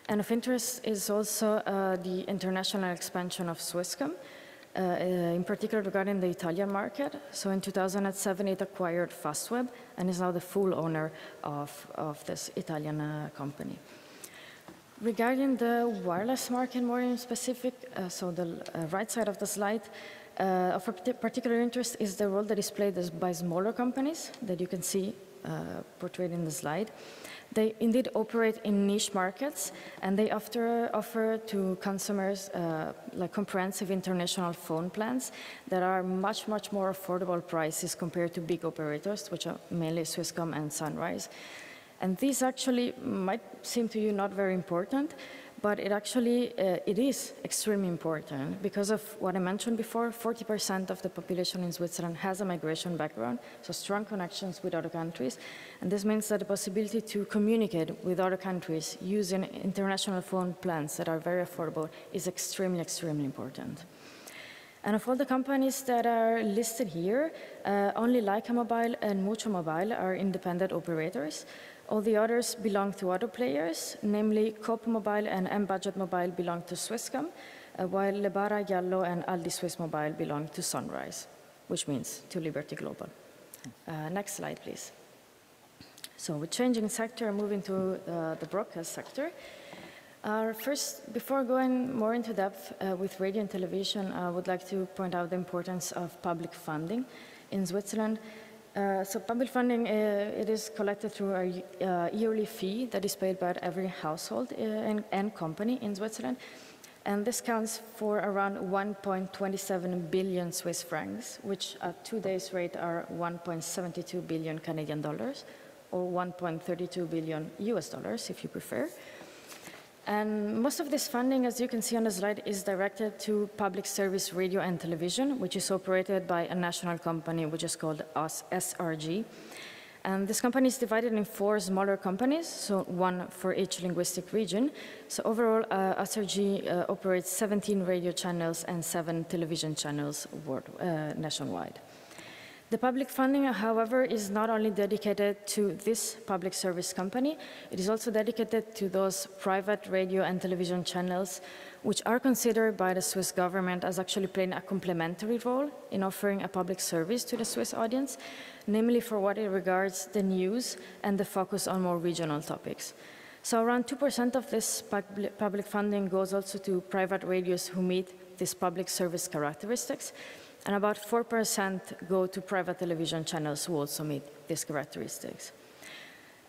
And of interest is also the international expansion of Swisscom, in particular regarding the Italian market. So in 2007, it acquired Fastweb and is now the full owner of this Italian company. Regarding the wireless market more in specific, so the right side of the slide, of particular interest is the role that is played by smaller companies that you can see portrayed in the slide. They indeed operate in niche markets, and they offer to consumers like comprehensive international phone plans that are much, much more affordable prices compared to big operators, which are mainly Swisscom and Sunrise. And these actually might seem to you not very important, but it actually it is extremely important because of what I mentioned before. 40% of the population in Switzerland has a migration background, so strong connections with other countries. And this means that the possibility to communicate with other countries using international phone plans that are very affordable is extremely, extremely important. And of all the companies that are listed here, only Leica Mobile and Mucho Mobile are independent operators. All the others belong to other players, namely Coop Mobile and M-Budget Mobile belong to Swisscom, while Lebara, Yallo, and Aldi Swiss Mobile belong to Sunrise, which means to Liberty Global. Next slide, please. So we're changing sector and moving to the broadcast sector. First, before going more into depth with radio and television, I would like to point out the importance of public funding in Switzerland. So public funding, it is collected through a yearly fee that is paid by every household and company in Switzerland. And this counts for around 1.27 billion Swiss francs, which at today's rate are 1.72 billion Canadian dollars, or 1.32 billion US dollars, if you prefer. And most of this funding, as you can see on the slide, is directed to public service radio and television, which is operated by a national company, which is called SRG. And this company is divided in 4 smaller companies, so one for each linguistic region. So overall, SRG operates 17 radio channels and 7 television channels nationwide. The public funding, however, is not only dedicated to this public service company, it is also dedicated to those private radio and television channels which are considered by the Swiss government as actually playing a complementary role in offering a public service to the Swiss audience, namely for what it regards the news and the focus on more regional topics. So around 2% of this public funding goes also to private radios who meet these public service characteristics, and about 4% go to private television channels who also meet these characteristics.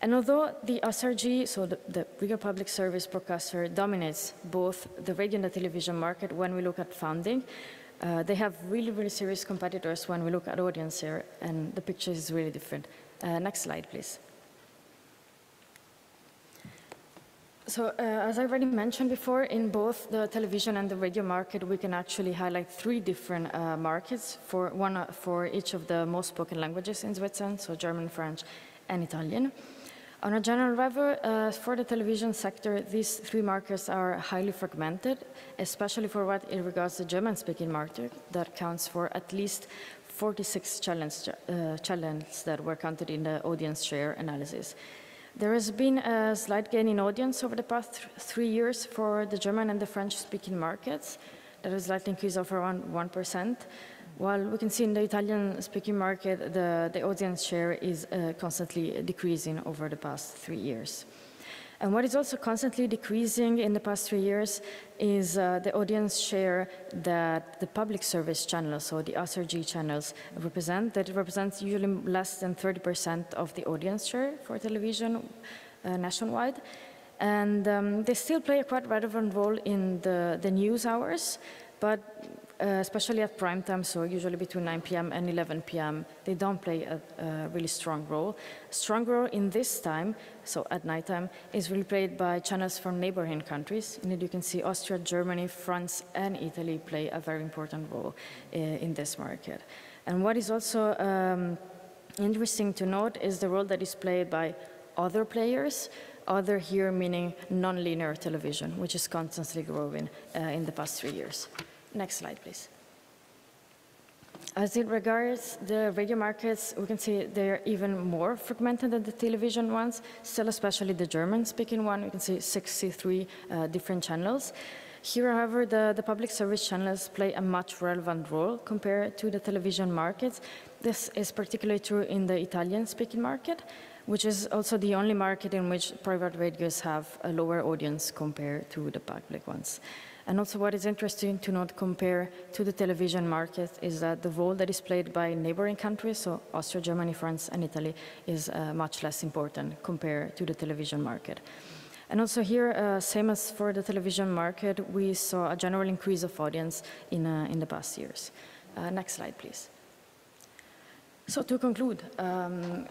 And although the SRG, so the radio public service broadcaster, dominates both the radio and the television market when we look at funding, they have really, really serious competitors when we look at audience here, and the picture is really different. Next slide, please. So as I already mentioned before, in both the television and the radio market, we can actually highlight three different markets, for each of the most spoken languages in Switzerland, so German, French, and Italian. On a general level, for the television sector, these three markets are highly fragmented, especially for what it regards the German-speaking market, that counts for at least 46 channels that were counted in the audience share analysis. There has been a slight gain in audience over the past 3 years for the German and the French-speaking markets. There is a slight increase of around 1%, while we can see in the Italian-speaking market, the audience share is constantly decreasing over the past 3 years. And what is also constantly decreasing in the past 3 years is the audience share that the public service channels, so the SRG channels, represent. That represents usually less than 30% of the audience share for television nationwide. And they still play a quite relevant role in the news hours, but especially at prime time, so usually between 9 p.m. and 11 p.m., they don't play a really strong role. Strong role in this time, so at nighttime, is really played by channels from neighboring countries. And you can see Austria, Germany, France, and Italy play a very important role in this market. And what is also interesting to note is the role that is played by other players, other here meaning non-linear television, which is constantly growing in the past 3 years. Next slide, please. As it regards the radio markets, we can see they're even more fragmented than the television ones, still especially the German-speaking one. You can see 63 different channels. Here, however, the public service channels play a much relevant role compared to the television markets. This is particularly true in the Italian-speaking market, which is also the only market in which private radios have a lower audience compared to the public ones. And also what is interesting to note compared to the television market is that the role that is played by neighboring countries, so Austria, Germany, France, and Italy, is much less important compared to the television market. And also here, same as for the television market, we saw a general increase of audience in the past years. Next slide, please. So to conclude,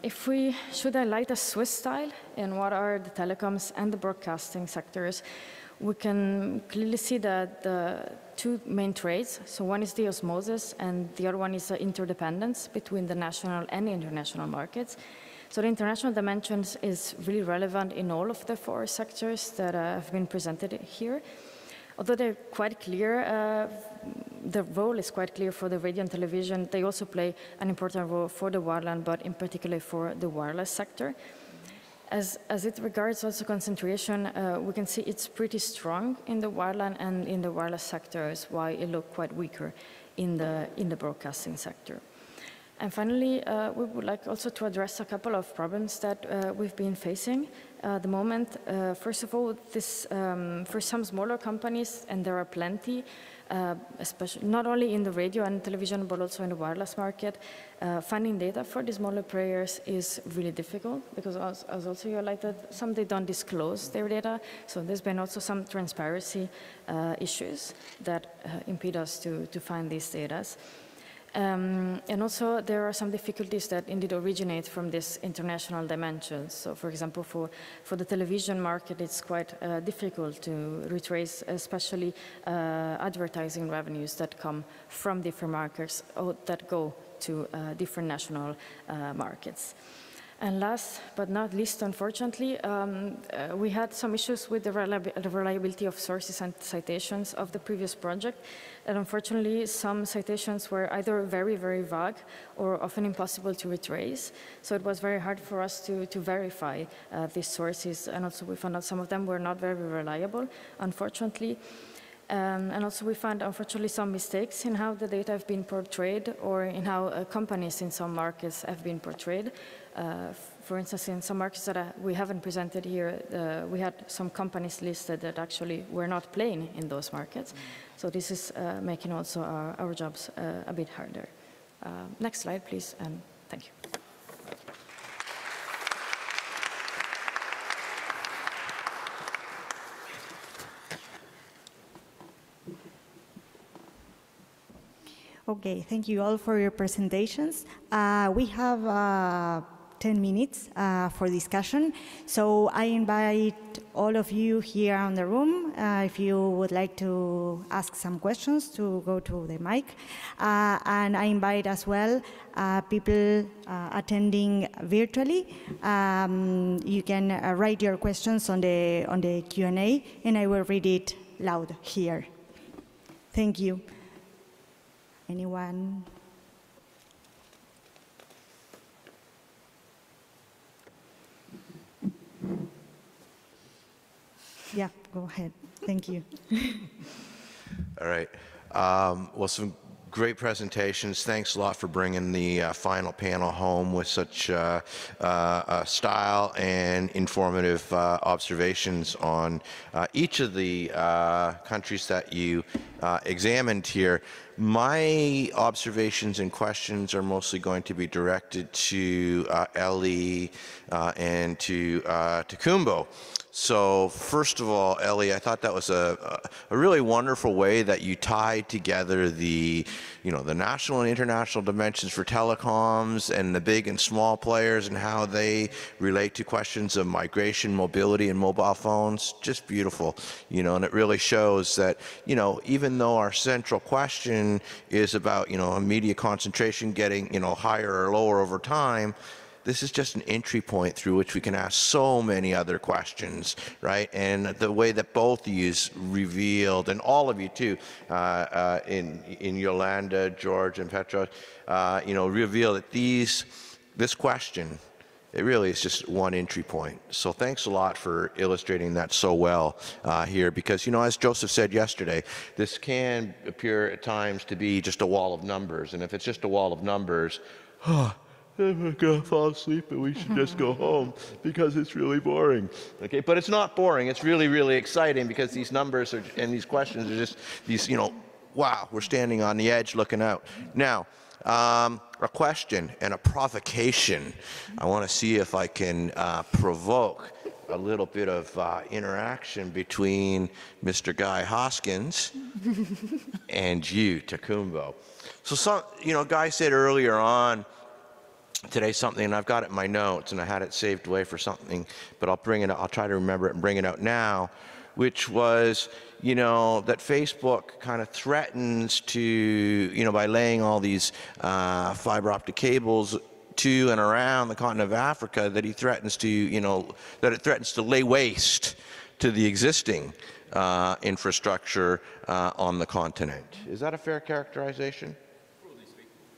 if we should highlight a Swiss style in what are the telecoms and the broadcasting sectors, we can clearly see that the two main traits, so one is the osmosis and the other one is the interdependence between the national and international markets. So the international dimensions is really relevant in all of the four sectors that have been presented here. Although they're quite clear, the role is quite clear for the radio and television, they also play an important role for the wireline, but in particular for the wireless sector. As it regards also concentration, we can see it's pretty strong in the wireline and in the wireless sectors, while it looked quite weaker in the broadcasting sector. And finally, we would like also to address a couple of problems that we've been facing at the moment. First of all, for some smaller companies, and there are plenty, especially not only in the radio and television, but also in the wireless market, finding data for the smaller players is really difficult because, as also you highlighted, some they don't disclose their data. So there's been also some transparency issues that impede us to find these data. And also there are some difficulties that indeed originate from this international dimension. So for example, for the television market, it's quite difficult to retrace, especially advertising revenues that come from different markets or that go to different national markets. And last but not least, unfortunately, we had some issues with the reliability of sources and citations of the previous project. And unfortunately, some citations were either very, very vague or often impossible to retrace. So it was very hard for us to verify these sources. And also we found out some of them were not very reliable, unfortunately. And also we found, unfortunately, some mistakes in how the data have been portrayed or in how companies in some markets have been portrayed. For instance, in some markets that we haven't presented here, we had some companies listed that actually were not playing in those markets. So this is making also our jobs a bit harder. Next slide, please, and thank you. Okay, thank you all for your presentations. We have 10 minutes for discussion. So I invite all of you here in the room, if you would like to ask some questions, to go to the mic. And I invite as well people attending virtually. You can write your questions on the Q&A, and I will read it loud here. Thank you. Anyone? Yeah, go ahead. Thank you. All right. Well, some great presentations. Thanks a lot for bringing the final panel home with such style and informative observations on each of the countries that you examined here. My observations and questions are mostly going to be directed to Ely and to Tokunbo. So first of all, Ely, I thought that was a really wonderful way that you tied together the national and international dimensions for telecoms and the big and small players and how they relate to questions of migration, mobility, and mobile phones. Just beautiful, and it really shows that, even though our central question is about, media concentration getting, higher or lower over time, this is just an entry point through which we can ask so many other questions, right? And the way that both of you revealed, and all of you too, in Yolanda, George, and Petrus, revealed that this question, it really is just one entry point. So thanks a lot for illustrating that so well here, because, as Joseph said yesterday, this can appear at times to be just a wall of numbers. And if it's just a wall of numbers, we're going to fall asleep and we should just go home because it's really boring. Okay, but it's not boring. It's really, really exciting because these numbers and these questions are just these, wow, we're standing on the edge looking out. Now, a question and a provocation. I want to see if I can provoke a little bit of interaction between Mr. Guy Hoskins and you, Tokunbo. So, Guy said earlier on today something, and I've got it in my notes, and I had it saved away for something, but I'll try to remember it and bring it out now, which was, that Facebook kind of threatens to, by laying all these fiber optic cables to and around the continent of Africa, that he threatens to, that it threatens to lay waste to the existing infrastructure on the continent. Is that a fair characterization?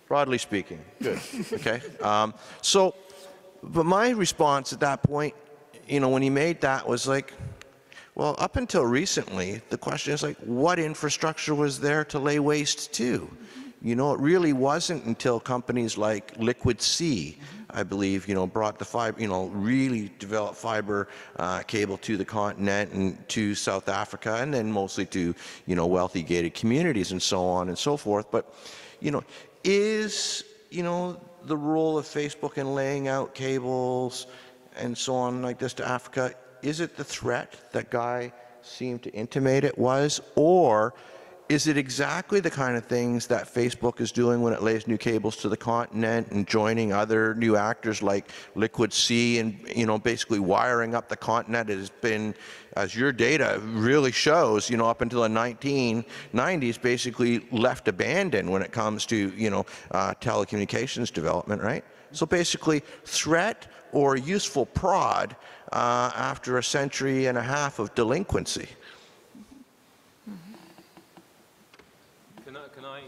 Broadly speaking, good, okay. But my response at that point, when he made that was like, well, up until recently, the question is like, what infrastructure was there to lay waste to? It really wasn't until companies like Liquid Sea, I believe, brought the fiber, really developed fiber cable to the continent and to South Africa, and then mostly to, wealthy gated communities and so on and so forth. But, is, the role of Facebook in laying out cables and so on like this to Africa, is it the threat that Guy seemed to intimate it was, or is it exactly the kind of things that Facebook is doing when it lays new cables to the continent and joining other new actors like Liquid Sea and, basically wiring up the continent? It has been, as your data really shows, up until the 1990s, basically left abandoned when it comes to, telecommunications development, right? So basically, threat or useful prod after a century and a half of delinquency. Can I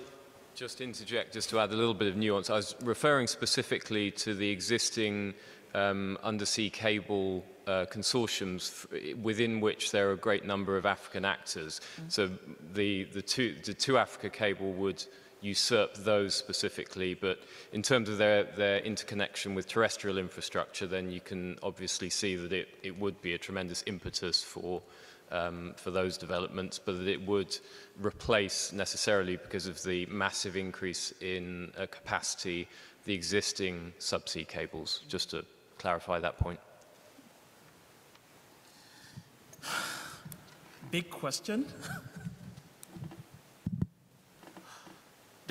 just interject, just to add a little bit of nuance? I was referring specifically to the existing undersea cable consortiums within which there are a great number of African actors. So the two Africa cable would usurp those specifically, but in terms of their interconnection with terrestrial infrastructure, then you can obviously see that it would be a tremendous impetus for those developments, but that it would replace necessarily, because of the massive increase in capacity, the existing subsea cables, just to clarify that point. Big question.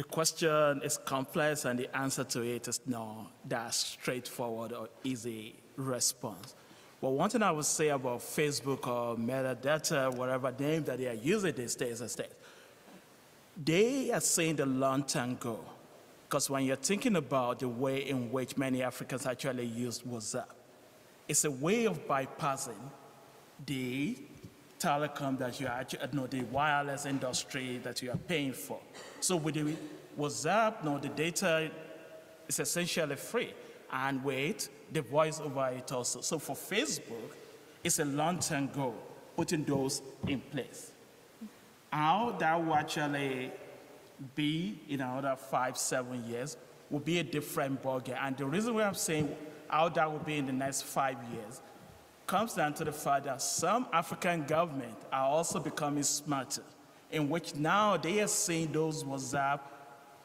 the question is complex and the answer to it is no, that straightforward or easy response. But one thing I would say about Facebook or metadata, whatever name that they are using these days, they are saying the long-term goal. Because when you're thinking about the way in which many Africans actually use WhatsApp, it's a way of bypassing the telecom that you actually, the wireless industry that you are paying for. So with the WhatsApp, the data is essentially free. And with the voice over it also. So for Facebook, it's a long-term goal, putting those in place. How that will actually be in another 5-7 years will be a different ballgame. And the reason why I'm saying how that will be in the next 5 years comes down to the fact that some African governments are also becoming smarter, in which now they are seeing those WhatsApp,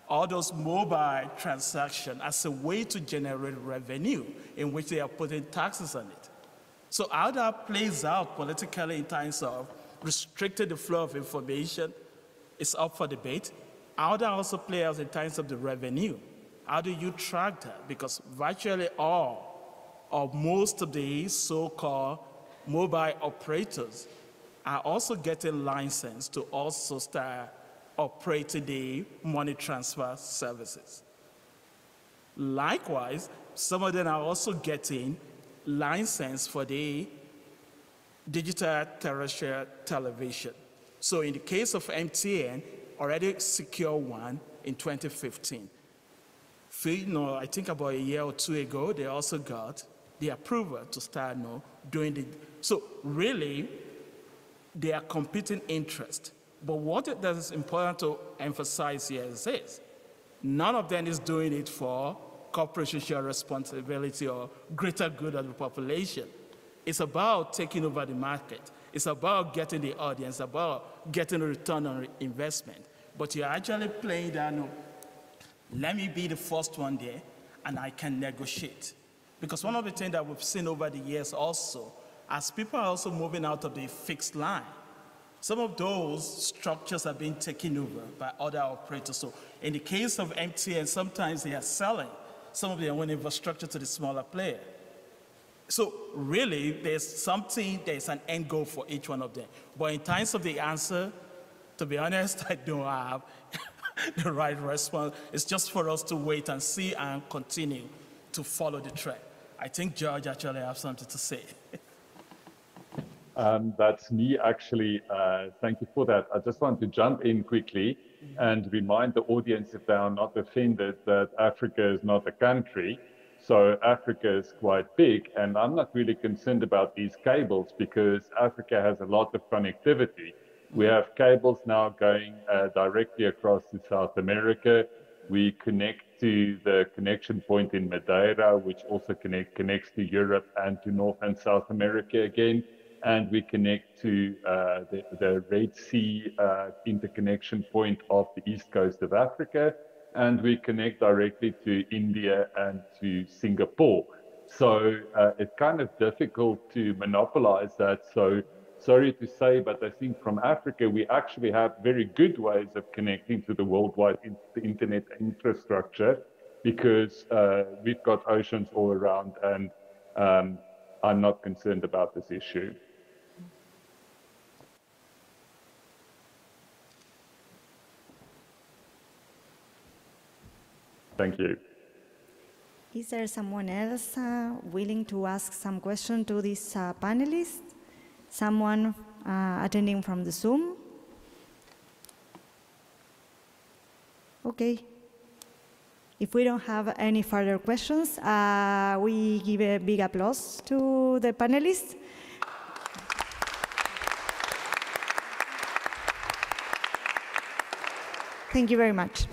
all those mobile transactions as a way to generate revenue, in which they are putting taxes on it. So how that plays out politically in terms of restricting the flow of information is up for debate. How that also plays out in terms of the revenue. How do you track that? Because virtually all or most of the so-called mobile operators are also getting licensed to also start operating the money transfer services. Likewise, some of them are also getting license for the digital terrestrial television. So in the case of MTN, already secured one in 2015. I think about a year or two ago, they also got the approval to start doing the. So really, they are competing interests. But what that is important to emphasize here is this: none of them is doing it for corporate social responsibility or greater good of the population. It's about taking over the market. It's about getting the audience, about getting a return on investment. But you're actually playing that, let me be the first one there, and I can negotiate. Because one of the things that we've seen over the years also, as people are also moving out of the fixed line, some of those structures are being taken over by other operators. So in the case of MTN, sometimes they are selling some of their own infrastructure to the smaller player. So really, there's an end goal for each one of them. But in terms of the answer, to be honest, I don't have the right response. It's just for us to wait and see and continue to follow the trend. I think George actually has something to say. That's me, actually. Thank you for that. I just want to jump in quickly and remind the audience, if they are not offended, that Africa is not a country. So Africa is quite big, and I'm not really concerned about these cables because Africa has a lot of connectivity. We have cables now going directly across to South America. We connect to the connection point in Madeira, which also connects to Europe and to North and South America again. And we connect to the Red Sea interconnection point of the east coast of Africa. And we connect directly to India and to Singapore. So it's kind of difficult to monopolize that. So sorry to say, but I think from Africa, we actually have very good ways of connecting to the worldwide internet infrastructure because we've got oceans all around, and I'm not concerned about this issue. Thank you. Is there someone else willing to ask some question to this panelist? Someone attending from the Zoom? Okay. If we don't have any further questions, we give a big applause to the panelists. Thank you very much.